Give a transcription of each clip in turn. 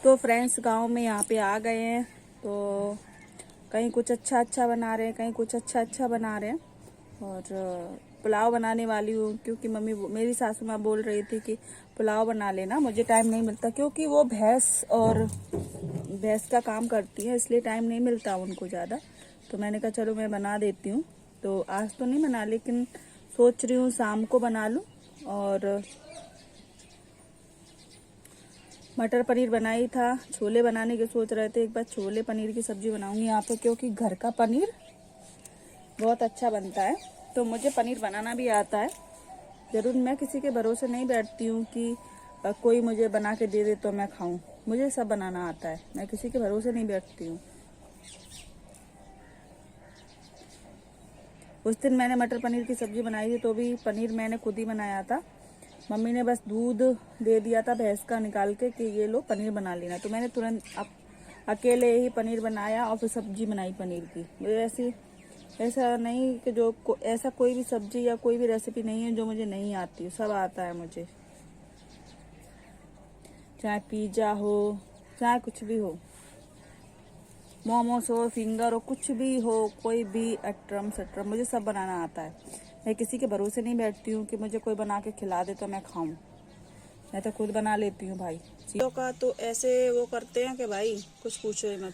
तो फ्रेंड्स गांव में यहाँ पे आ गए हैं, तो कहीं कुछ अच्छा अच्छा बना रहे हैं, कहीं कुछ अच्छा अच्छा बना रहे हैं। और पुलाव बनाने वाली हूँ, क्योंकि मेरी सासू माँ बोल रही थी कि पुलाव बना लेना। मुझे टाइम नहीं मिलता, क्योंकि वो भैंस का काम करती है, इसलिए टाइम नहीं मिलता उनको ज़्यादा। तो मैंने कहा चलो मैं बना देती हूँ। तो आज तो नहीं बना, लेकिन सोच रही हूँ शाम को बना लूँ। और मटर पनीर बनाई था, छोले बनाने के सोच रहे थे। एक बार छोले पनीर की सब्जी बनाऊंगी यहाँ पे, क्योंकि घर का पनीर बहुत अच्छा बनता है। तो मुझे पनीर बनाना भी आता है। जरूर मैं किसी के भरोसे नहीं बैठती हूँ कि कोई मुझे बना के दे दे तो मैं खाऊं। मुझे सब बनाना आता है, मैं किसी के भरोसे नहीं बैठती हूँ। उस दिन मैंने मटर पनीर की सब्जी बनाई थी, तो भी पनीर मैंने खुद ही बनाया था। मम्मी ने बस दूध दे दिया था भैंस का निकाल के कि ये लो पनीर बना लेना। तो मैंने तुरंत अकेले ही पनीर बनाया और फिर सब्जी बनाई पनीर की। मुझे ऐसा नहीं कि ऐसा कोई भी सब्जी या कोई भी रेसिपी नहीं है जो मुझे नहीं आती, सब आता है मुझे। चाहे पिज्जा हो, चाहे कुछ भी हो, मोमोस हो, फिंगर हो, कुछ भी हो, कोई भी अट्रम सट्रम, मुझे सब बनाना आता है। मैं किसी के भरोसे नहीं बैठती हूँ कि मुझे कोई बना के खिला दे तो मैं खाऊं। मैं तो खुद बना लेती हूँ भाई। चीज़ों का तो ऐसे वो करते हैं कि भाई कुछ पूछो ही मत।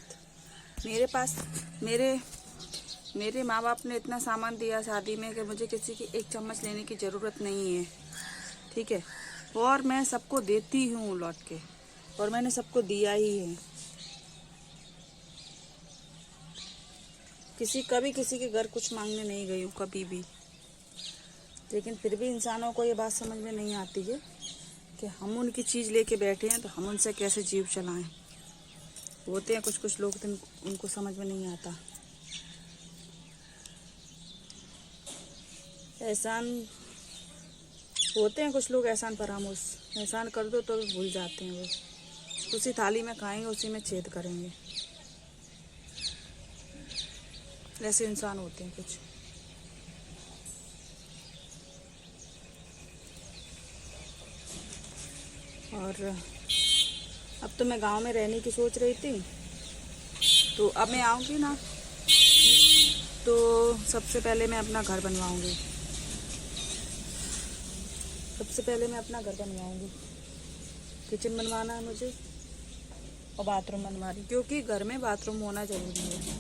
मेरे पास मेरे माँ बाप ने इतना सामान दिया शादी में कि मुझे किसी की एक चम्मच लेने की ज़रूरत नहीं है, ठीक है। और मैं सबको देती हूँ लौट के, और मैंने सबको दिया ही है। कभी किसी के घर कुछ मांगने नहीं गई हूँ कभी भी। लेकिन फिर भी इंसानों को ये बात समझ में नहीं आती है कि हम उनकी चीज़ लेके बैठे हैं तो हम उनसे कैसे जीव चलाएं। होते हैं कुछ कुछ लोग, तो उनको समझ में नहीं आता। एहसान होते हैं कुछ लोग एहसान फरामोश, एहसान कर दो तो भी भूल जाते हैं। वो उसी थाली में खाएंगे, उसी में छेद करेंगे। ऐसे इंसान होते हैं कुछ। और अब तो मैं गांव में रहने की सोच रही थी, तो अब मैं आऊँगी ना, तो सबसे पहले मैं अपना घर बनवाऊँगी। किचन बनवाना है मुझे और बाथरूम बनवा रही, क्योंकि घर में बाथरूम होना ज़रूरी है,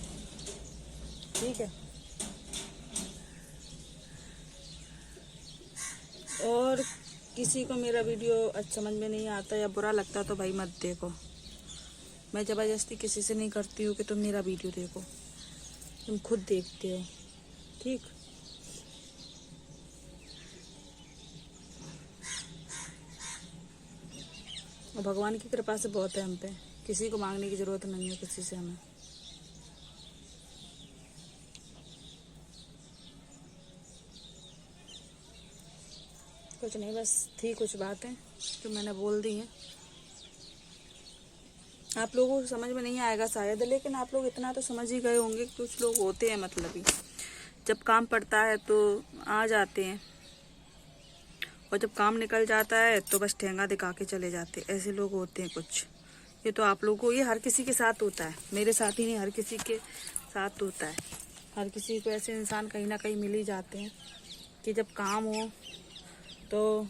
ठीक है। और किसी को मेरा वीडियो अच्छा समझ में नहीं आता या बुरा लगता तो भाई मत देखो। मैं ज़बरदस्ती किसी से नहीं करती हूँ कि तुम मेरा वीडियो देखो, तुम खुद देखते हो, ठीक। और भगवान की कृपा से बहुत है हम पे, किसी को मांगने की ज़रूरत नहीं है किसी से हमें। कुछ नहीं, बस थी कुछ बातें जो मैंने बोल दी हैं। आप लोगों को समझ में नहीं आएगा शायद, लेकिन आप लोग इतना तो समझ ही गए होंगे। कुछ लोग होते हैं मतलबी, जब काम पड़ता है तो आ जाते हैं, और जब काम निकल जाता है तो बस ठेंगा दिखा के चले जाते हैं। ऐसे लोग होते हैं कुछ। ये तो आप लोगों को, ये हर किसी के साथ होता है, मेरे साथ ही नहीं, हर किसी के साथ होता है। हर किसी को ऐसे इंसान कहीं ना कहीं मिल ही जाते हैं कि जब काम हो तो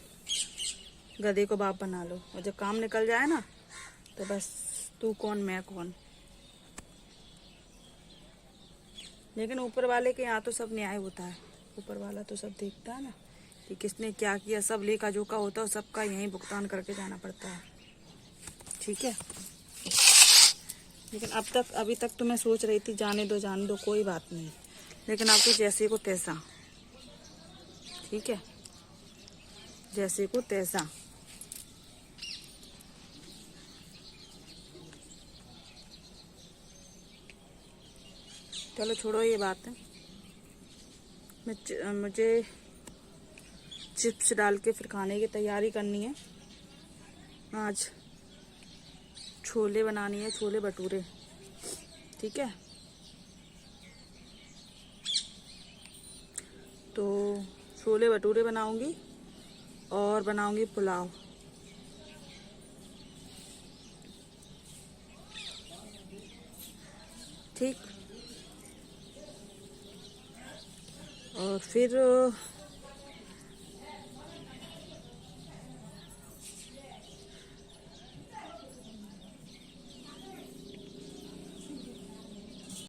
गधे को बाप बना लो, और जब काम निकल जाए ना तो बस तू कौन मैं कौन। लेकिन ऊपर वाले के यहाँ तो सब न्याय होता है। ऊपर वाला तो सब देखता है ना कि किसने क्या किया, सब लेखा जोखा होता है, सबका यहीं भुगतान करके जाना पड़ता है, ठीक है। लेकिन अभी तक तो मैं सोच रही थी जाने दो कोई बात नहीं, लेकिन अब तो जैसे को तैसा, ठीक है, जैसे को तैसा। चलो छोड़ो ये बात है। मुझे चिप्स डाल के फिर खाने की तैयारी करनी है। आज छोले बनानी है, छोले भटूरे, ठीक है। तो छोले भटूरे बनाऊंगी और बनाऊंगी पुलाव। ठीक। और फिर